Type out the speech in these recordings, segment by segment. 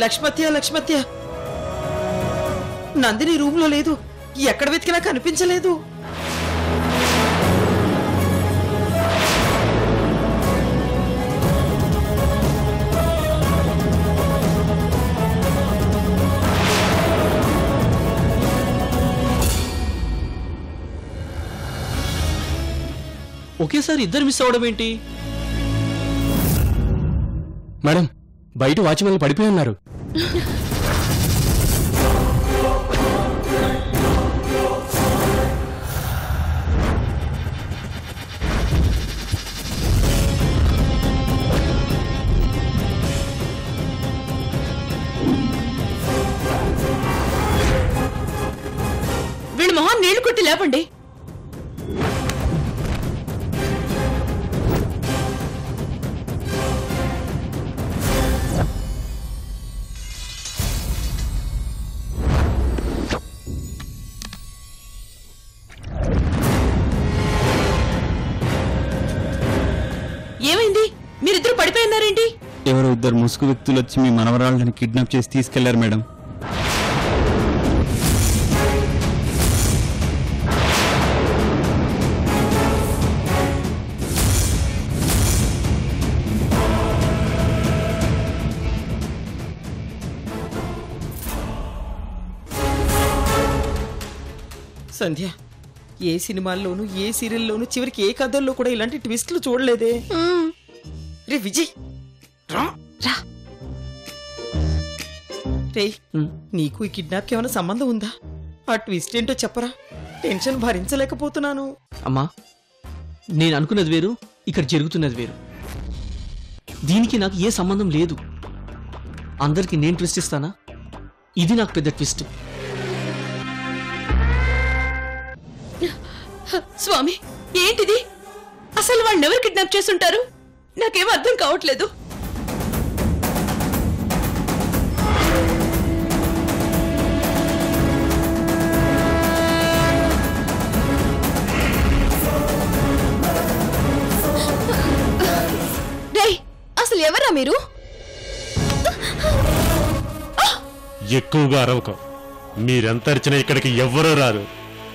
లక్ష్మత్య లక్ష్మత్య, Nandini room లో లేదు. ఎక్కడ వెతికినా కనిపించలేదు. ఒకేసారి ఇద్దరు మిస్ అవడం ఏంటి? మేడం, బయట వాచ్మెన్లు పడిపోయి ఉన్నారు. వీళ్ళు మొహం నీళ్లు కొట్టి లేపండి. ఏమైంది? మీరిద్దరు పడిపోయినారేంటి? ఎవరో ఇద్దరు ముసుగు వ్యక్తులు వచ్చి మీ మనవరాళ్ళని కిడ్నాప్ చేసి తీసుకెళ్లారు మేడం. సంధ్య, ఏ సినిమాల్లోనూ ఏ సీరియల్లోనూ చివరికి ఏ కథల్లో కూడా ఇలాంటి ట్విస్ట్లు చూడలేదే. రే విజయ్, రా రా. రే, నీకు ఈ కిడ్నాప్కి ఏమైనా సంబంధం ఉందా? ఆ ట్విస్ట్ ఏంటో చెప్పరా. టెన్షన్ భరించలేకపోతున్నాను. అమ్మా, నేను అనుకున్నది వేరు, ఇక్కడ జరుగుతున్నది వేరు. దీనికి నాకు ఏ సంబంధం లేదు. అందరికి నేను ట్విస్ట్ ఇస్తానా? ఇది నాకు పెద్ద ట్విస్ట్. స్వామి, ఏంటిది? అసలు వాళ్ళని ఎవరు కిడ్నాప్ చేస్తుంటారు? నాకేం అర్థం కావట్లేదు. రేయ్, అసలు ఎవరా మీరు? ఎక్కువగా అరవక. మీరెంత అరిచినా ఇక్కడికి ఎవ్వరూ రారు.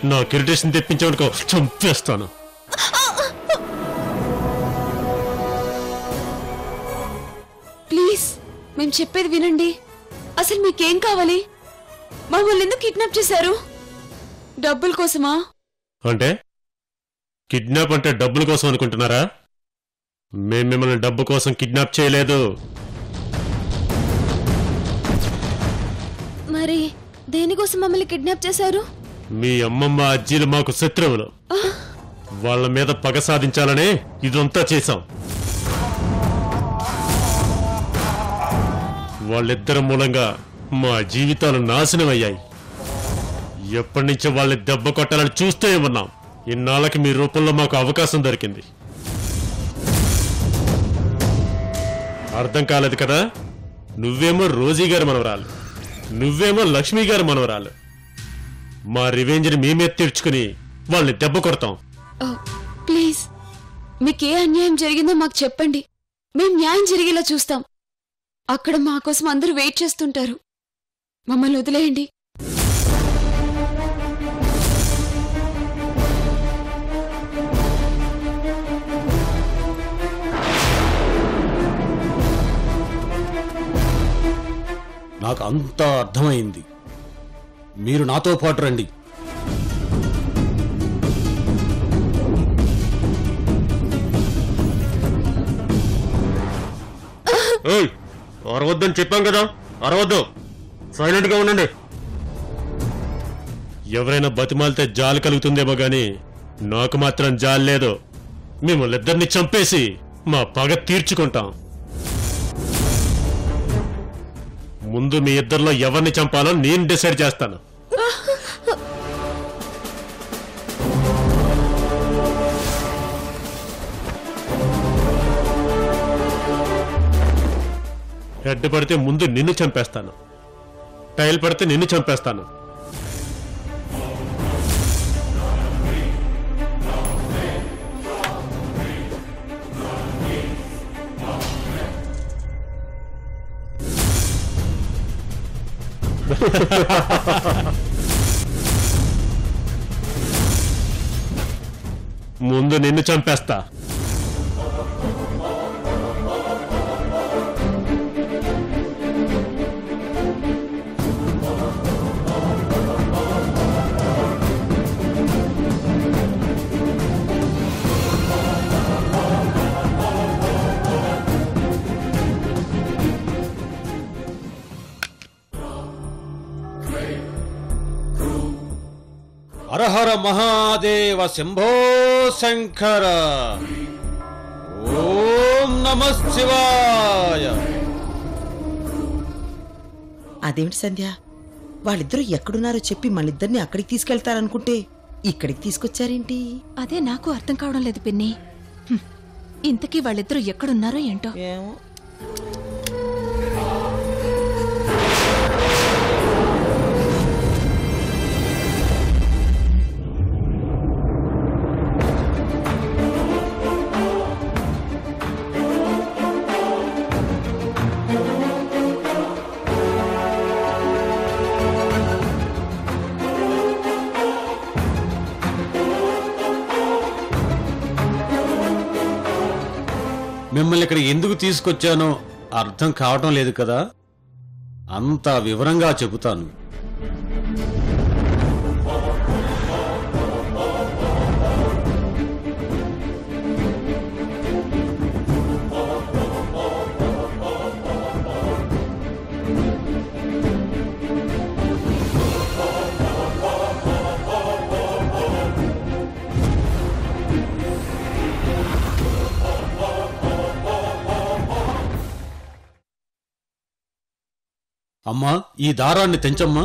నా కిరీటేషన్ తెప్పించేవాడికో చంపేస్తాను. ప్లీజ్, మేము చెప్పేది వినండి. అసలు మీకేం కావాలి? మమ్మల్ని ఎందుకు కిడ్నాప్ చేశారు? డబ్బుల కోసమా? అంటే కిడ్నాప్ అంటే డబ్బుల కోసం అనుకుంటున్నారా? మేము మిమ్మల్ని డబ్బు కోసం కిడ్నాప్ చేయలేదు. మరి దేనికోసం మమ్మల్ని కిడ్నాప్ చేశారు? మీ అమ్మమ్మ అజ్జీలు మాకు శత్రువులు. వాళ్ళ మీద పగ సాధించాలనే ఇదంతా చేశాం. వాళ్ళిద్దరి మూలంగా మా జీవితాలు నాశనం అయ్యాయి. ఎప్పటి నుంచో వాళ్ళని దెబ్బ కొట్టాలని చూస్తూ ఉన్నాం. ఇన్నాళ్ళకి మీ రూపంలో మాకు అవకాశం దొరికింది. అర్థం కాలేదు కదా? నువ్వేమో రోజీ గారి మనవరాలు, నువ్వేమో లక్ష్మీ గారి మనవరాలు. మా రివెంజ్ని మేమే తీర్చుకుని వాళ్ళని దెబ్బ కొడతాం. ప్లీజ్, మీకే అన్యాయం జరిగిందో మాకు చెప్పండి. మేం న్యాయం జరిగేలా చూస్తాం. అక్కడ మా కోసం అందరూ వెయిట్ చేస్తుంటారు. మమ్మల్ని వదిలేయండి. నాకు అంతా అర్థమైంది. మీరు నాతో పాటు రండి. అరవద్దని చెప్పాం కదా, అరవద్దు. సైలెంట్ గా ఉండండి. ఎవరైనా బతిమాలితే జాలి కలుగుతుందేమో గాని నాకు మాత్రం జాలి లేదు. మిమ్మల్ని ఇద్దరిని చంపేసి మా పగ తీర్చుకుంటాం. ముందు మీ ఇద్దరిలో ఎవరిని చంపాలో నేను డిసైడ్ చేస్తాను. హెడ్ పడితే ముందు నిన్ను చంపేస్తాను, టైల్ పడితే నిన్ను చంపేస్తాను. ముందు నిన్ను చంపేస్తా. హరహర మహాదేవ శంభో శంకర. ఓం నమః శివాయ. అదేమిటి సంధ్య, వాళ్ళిద్దరూ ఎక్కడున్నారో చెప్పి మనిద్దరిని అక్కడికి తీసుకెళ్తారనుకుంటే ఇక్కడికి తీసుకొచ్చారేంటి? అదే నాకు అర్థం కావడం లేదు పిన్ని. ఇంతకీ వాళ్ళిద్దరూ ఎక్కడున్నారో ఏంటో. ఏమో. మిమ్మల్ని ఇక్కడ ఎందుకు తీసుకొచ్చానో అర్థం కావటం లేదు కదా, అంత వివరంగా చెబుతాను. అమ్మా, ఈ దారాన్ని తెంచమ్మా.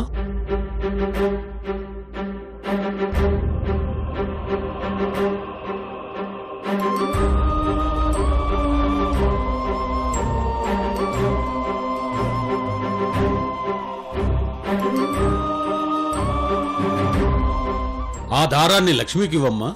ఆ దారాన్ని లక్ష్మికి ఇవ్వమ్మా.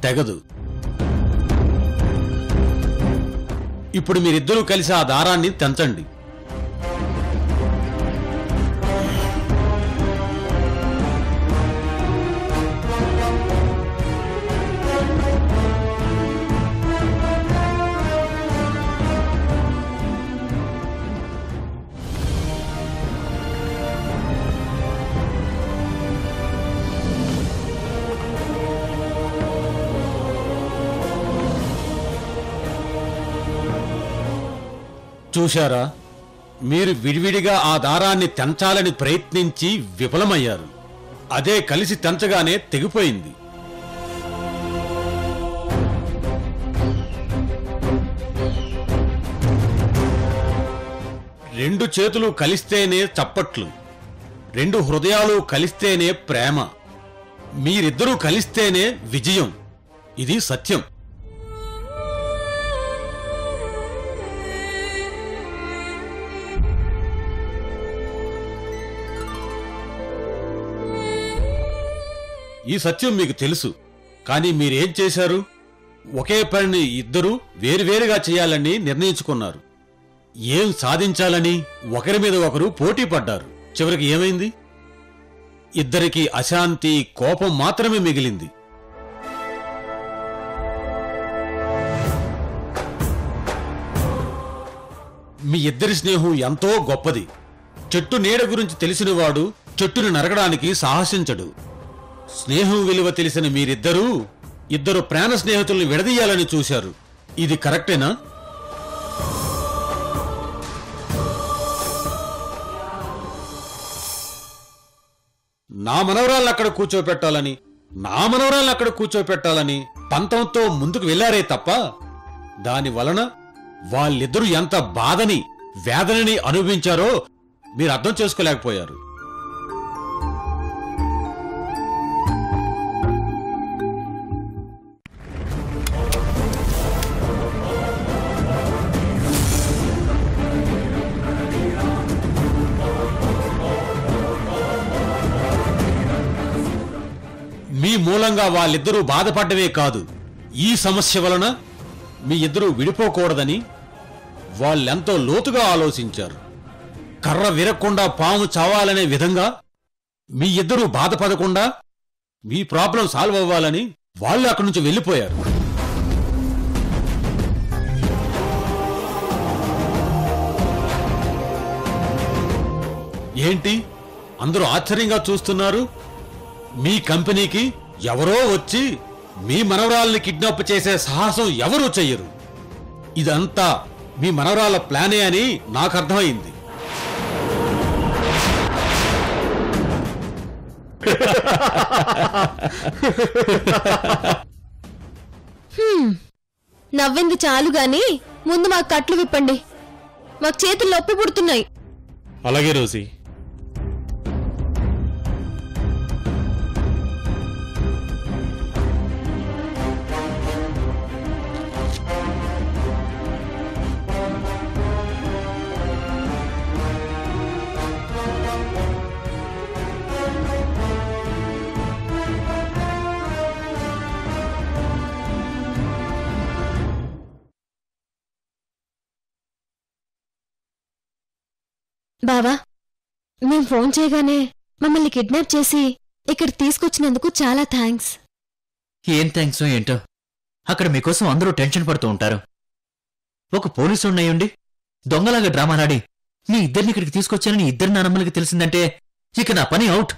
తెగదు. ఇప్పుడు మీరిద్దరూ కలిసి ఆ దారాన్ని తెంచండి. చూశారా, మీరు విడివిడిగా ఆ దారాన్ని తెంచాలని ప్రయత్నించి విఫలమయ్యారు. అదే కలిసి తెంచగానే తెగిపోయింది. రెండు చేతులు కలిస్తేనే చప్పట్లు, రెండు హృదయాలు కలిస్తేనే ప్రేమ, మీరిద్దరూ కలిస్తేనే విజయం. ఇది సత్యం. ఈ సత్యం మీకు తెలుసు, కానీ మీరేం చేశారు? ఒకే పనిని ఇద్దరూ వేరువేరుగా చేయాలని నిర్ణయించుకున్నారు. ఏం సాధించాలని ఒకరి మీద ఒకరు పోటీ పడ్డారు. చివరికి ఏమైంది? ఇద్దరికీ అశాంతి, కోపం మాత్రమే మిగిలింది. మీ ఇద్దరి స్నేహం ఎంతో గొప్పది. చెట్టు నీడ గురించి తెలిసినవాడు చెట్టుని నరకడానికి సాహసించడు. స్నేహం విలువ తెలిసిన మీరిద్దరూ ఇద్దరు ప్రాణ స్నేహితుల్ని విడదీయాలని చూశారు. ఇది కరెక్టేనా? నా మనవరాలను అక్కడ కూర్చోపెట్టాలని, నా మనవరాలను అక్కడ కూర్చోపెట్టాలని పంతంతో ముందుకు వెళ్లారే తప్ప దాని వలన వాళ్ళిద్దరూ ఎంత బాధని, వేదనని అనుభవించారో మీరు అర్థం చేసుకోలేకపోయారు. మూలంగా వాళ్ళిద్దరూ బాధపడ్డమే కాదు, ఈ సమస్య వలన మీ ఇద్దరూ విడిపోకూడదని వాళ్ళెంతో లోతుగా ఆలోచించారు. కర్ర విరక్కుండా పాము చావాలనే విధంగా మీ ఇద్దరూ బాధపడకుండా మీ ప్రాబ్లం సాల్వ్ అవ్వాలని వాళ్ళు అక్కడి నుంచి వెళ్ళిపోయారు. ఏంటి అందరూ ఆశ్చర్యంగా చూస్తున్నారు? మీ కంపెనీకి ఎవరో వచ్చి మీ మనవరాల్ని కిడ్నాప్ చేసే సాహసం ఎవరూ చెయ్యరు. ఇదంతా మీ మనవరాల ప్లానే అని నాకు అర్థమైంది. నవ్వింది చాలు గాని ముందు మాకు కట్లు విప్పండి. మాకు చేతులు నొప్పి పుడుతున్నాయి. అలాగే రోజీ. బావా, మేం ఫోన్ చేయగానే మమ్మల్ని కిడ్నాప్ చేసి ఇక్కడ తీసుకొచ్చినందుకు చాలా థ్యాంక్స్. ఏం థ్యాంక్స్ ఏంటో, అక్కడ మీకోసం అందరూ టెన్షన్ పడుతూ ఉంటారు. ఒక పోలీసు ఉన్నాయుండి దొంగలాగా డ్రామాలాడి మీ ఇద్దరిని ఇక్కడికి తీసుకొచ్చానని ఇద్దరి నానమ్మలకి తెలిసిందంటే ఇక నా పని అవుట్.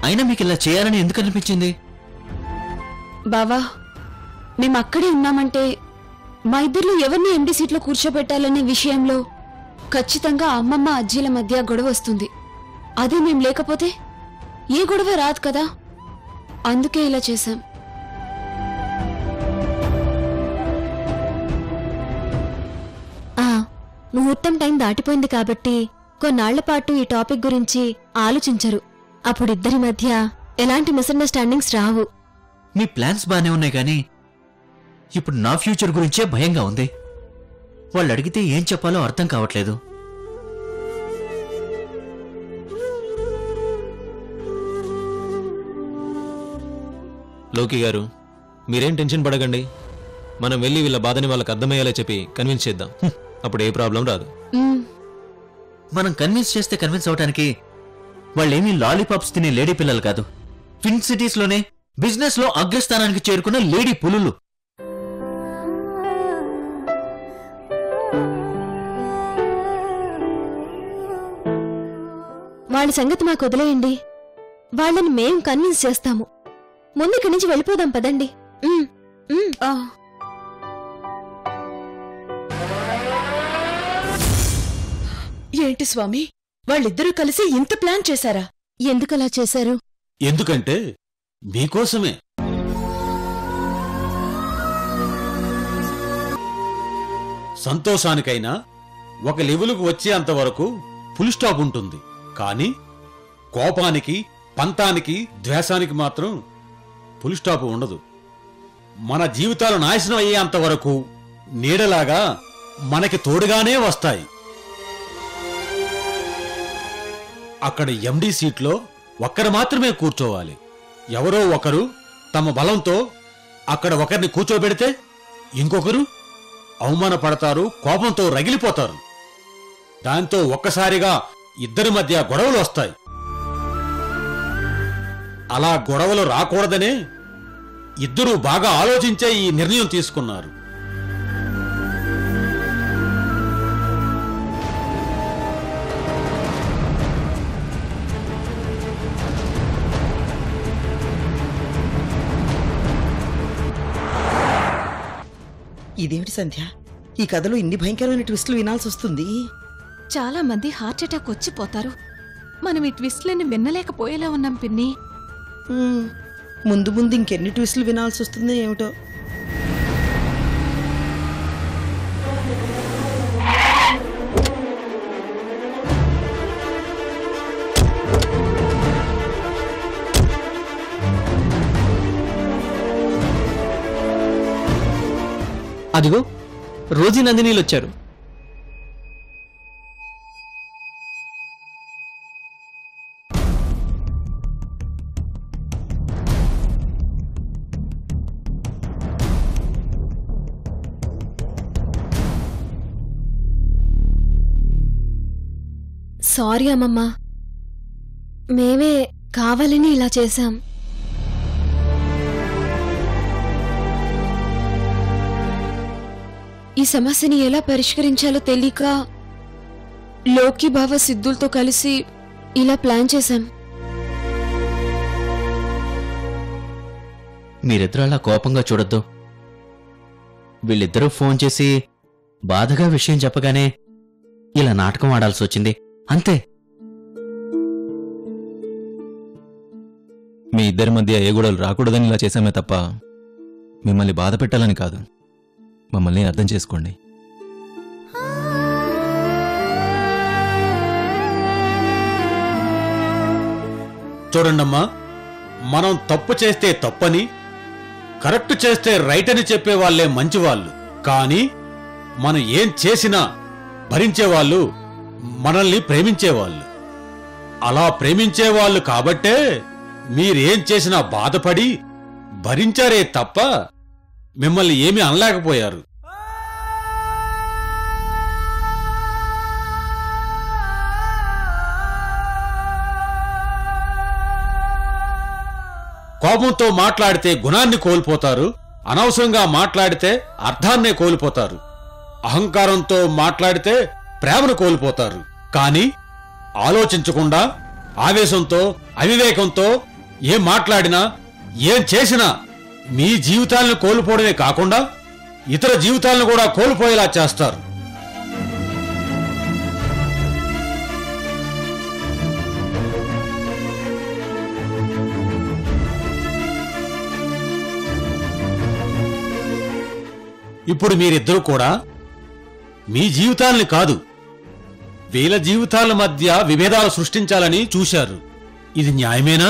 అయినా మీకు ఇలా చేయాలని ఎందుకు అనిపించింది? బావా, మేం అక్కడే ఉన్నామంటే మా ఇద్దరిలో ఎవరిని ఎండి సీట్లో కూర్చోబెట్టాలనే విషయంలో ఖచ్చితంగా అమ్మమ్మ అజ్జీల మధ్య గొడవ వస్తుంది. అదే మేం లేకపోతే ఏ గొడవ రాదు కదా. అందుకే ఇలా చేశాం. ముహూర్తం టైం దాటిపోయింది కాబట్టి కొన్నాళ్ల పాటు ఈ టాపిక్ గురించి ఆలోచించరు. అప్పుడు ఇద్దరి మధ్య ఎలాంటి మిస్అండర్స్టాండింగ్స్ రావు. మీ ప్లాన్స్ బానే ఉన్నాయి కానీ ఇప్పుడు నా ఫ్యూచర్ గురించే భయంగా ఉంది. వాళ్ళు అడిగితే ఏం చెప్పాలో అర్థం కావట్లేదు. లోకి గారు, మీరేం టెన్షన్ పడకండి. మనం వెళ్ళి వీళ్ళ బాధని వాళ్ళకి అర్థమయ్యేలా చెప్పి కన్విన్స్ చేద్దాం. అప్పుడు ఏ ప్రాబ్లం రాదు. మనం కన్విన్స్ చేస్తే కన్విన్స్ అవటానికి వాళ్ళేమీ లాలీపాప్స్ తినే లేడీ పిల్లలు కాదు. ట్విన్ సిటీస్ లోనే బిజినెస్ లో అగ్రస్థానానికి చేరుకున్న లేడీ పులులు. వాళ్ళ సంగతి మాకు వదిలేయండి. వాళ్ళని మేం కన్విన్స్ చేస్తాము. ముందు ఇక్కడి నుంచి వెళ్ళిపోదాం పదండి. ఏంటి స్వామి, వాళ్ళిద్దరూ కలిసి ఇంత ప్లాన్ చేశారా? ఎందుకలా చేశారు? ఎందుకంటే మీకోసమే. సంతోషానికైనా ఒక లెవెలుకు వచ్చేంతవరకు ఫుల్ స్టాప్ ఉంటుంది. కానీ కోపానికి, పంతానికి, ద్వేషానికి మాత్రం ఫుల్ స్టాప్ ఉండదు. మన జీవితాలు నాశనం అయ్యేంతవరకు నీడలాగా మనకి తోడుగానే వస్తాయి. అక్కడ ఎండీ సీట్లో ఒక్కరు మాత్రమే కూర్చోవాలి. ఎవరో ఒకరు తమ బలంతో అక్కడ ఒకరిని కూర్చోబెడితే ఇంకొకరు అవమానపడతారు, కోపంతో రగిలిపోతారు. దాంతో ఒక్కసారిగా ఇద్దరి మధ్య గొడవలు వస్తాయి. అలా గొడవలు రాకూడదనే ఇద్దరూ బాగా ఆలోచించే ఈ నిర్ణయం తీసుకున్నారు. ఇదేమిటి సంధ్య, ఈ కథలో ఇన్ని భయంకరమైన ట్విస్టులు వినాల్సి వస్తుంది? చాలా మంది హార్ట్ అటాక్ వచ్చిపోతారు. మనం ఈ ట్విస్ట్లని వినలేకపోయేలా ఉన్నాం పిన్ని. ముందు ముందు ఇంకెన్ని ట్విస్టులు వినాల్సి వస్తుందో ఏమిటో. అదిగో రోజీ నందినీలు వచ్చారు. సారీ అమ్మమ్మ, మేమే కావాలని ఇలా చేశాం. ఈ సమస్యని ఎలా పరిష్కరించాలో తెలియక లోకి బావ సిద్ధులతో కలిసి ఇలా ప్లాన్ చేశాం. మీరిద్దరూ అలా కోపంగా చూడొద్దు. వీళ్ళిద్దరూ ఫోన్ చేసి బాధగా విషయం చెప్పగానే ఇలా నాటకం ఆడాల్సి వచ్చింది, అంతే. మీ ఇద్దరి మధ్య ఏ గొడవలు రాకూడదని ఇలా చేశామే తప్ప మిమ్మల్ని బాధ పెట్టాలని కాదు. మమ్మల్ని అర్థం చేసుకోండి. చూడండమ్మా, మనం తప్పు చేస్తే తప్పని, కరెక్ట్ చేస్తే రైట్ అని చెప్పేవాళ్లే మంచివాళ్ళు. కానీ మనం ఏం చేసినా భరించేవాళ్ళు మనల్ని ప్రేమించేవాళ్ళు. అలా ప్రేమించేవాళ్ళు కాబట్టే మీరేం చేసినా బాధపడి భరించారే తప్ప మిమ్మల్ని ఏమీ అనలేకపోయారు. కోపంతో మాట్లాడితే గుణాన్ని కోల్పోతారు, అనవసరంగా మాట్లాడితే అర్థాన్నే కోల్పోతారు, అహంకారంతో మాట్లాడితే ప్రేమను కోల్పోతారు. కానీ ఆలోచించకుండా ఆవేశంతో అవివేకంతో ఏం మాట్లాడినా ఏం చేసినా మీ జీవితాలను కోల్పోవడమే కాకుండా ఇతర జీవితాలను కూడా కోల్పోయేలా చేస్తారు. ఇప్పుడు మీరిద్దరూ కూడా మీ జీవితాల్ని కాదు, వీళ్ళ జీవితాల మధ్య విభేదాలు సృష్టించాలని చూశారు. ఇది న్యాయమేనా?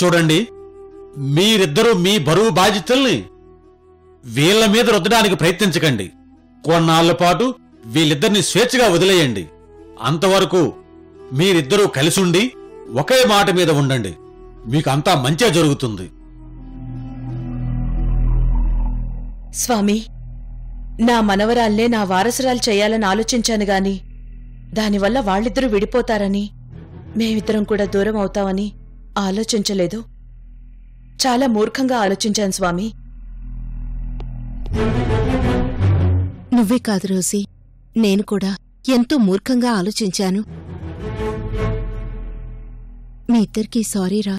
చూడండి, మీరిద్దరూ మీ బరువు బాధ్యతల్ని వీళ్ల మీద రుద్దడానికి ప్రయత్నించకండి. కొన్నాళ్ల పాటు వీళ్ళిద్దరిని స్వేచ్ఛగా వదిలేయండి. అంతవరకు మీరిద్దరూ కలిసుండి ఒకే మాట మీద ఉండండి. మీకు అంతా మంచిగా జరుగుతుంది. స్వామి, నా మనవరాల్నే నా వారసురాలు చేయాలని ఆలోచించాను గాని దానివల్ల వాళ్ళిద్దరూ విడిపోతారని, మేమిద్దరం కూడా దూరం అవుతామని ఆలోచించలేదు. చాలా మూర్ఖంగా ఆలోచించాను స్వామి. నువ్వే కాదు రోజీ, నేను కూడా ఎంతో మూర్ఖంగా ఆలోచించాను. మీ ఇద్దరికీ సారీరా.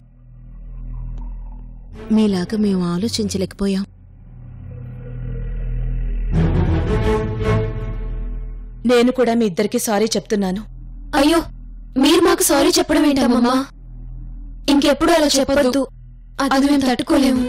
మీలాగా మేము ఆలోచించలేకపోయాం. నేను కూడా మీ ఇద్దరికి సారీ చెప్తున్నాను. అయ్యో, మీరు మాకు సారీ చెప్పడం ఏంటమ్మా? ఇంకెప్పుడు అలా చెప్పొద్దు, అది మేము తట్టుకోలేము.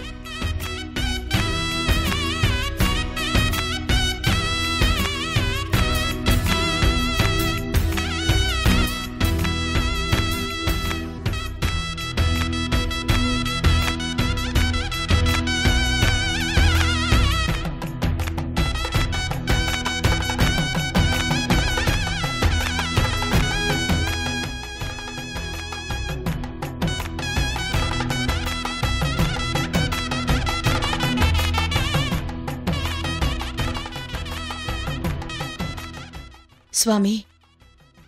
స్వామి,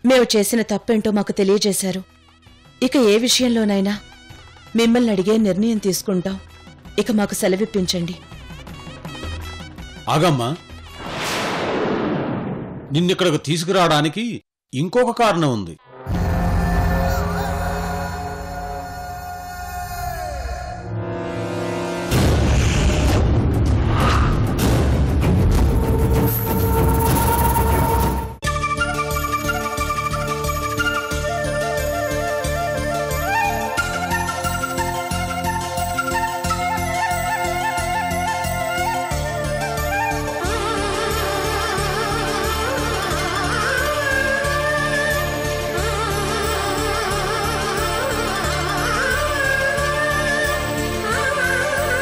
మేము చేసిన తప్పేంటో మాకు తెలియజేశారు. ఇక ఏ విషయంలోనైనా మిమ్మల్ని అడిగే నిర్ణయం తీసుకుంటాం. ఇక మాకు సెలవిప్పించండి. ఆగమ్మా, నిన్నిక్కడకు తీసుకురావడానికి ఇంకొక కారణం ఉంది.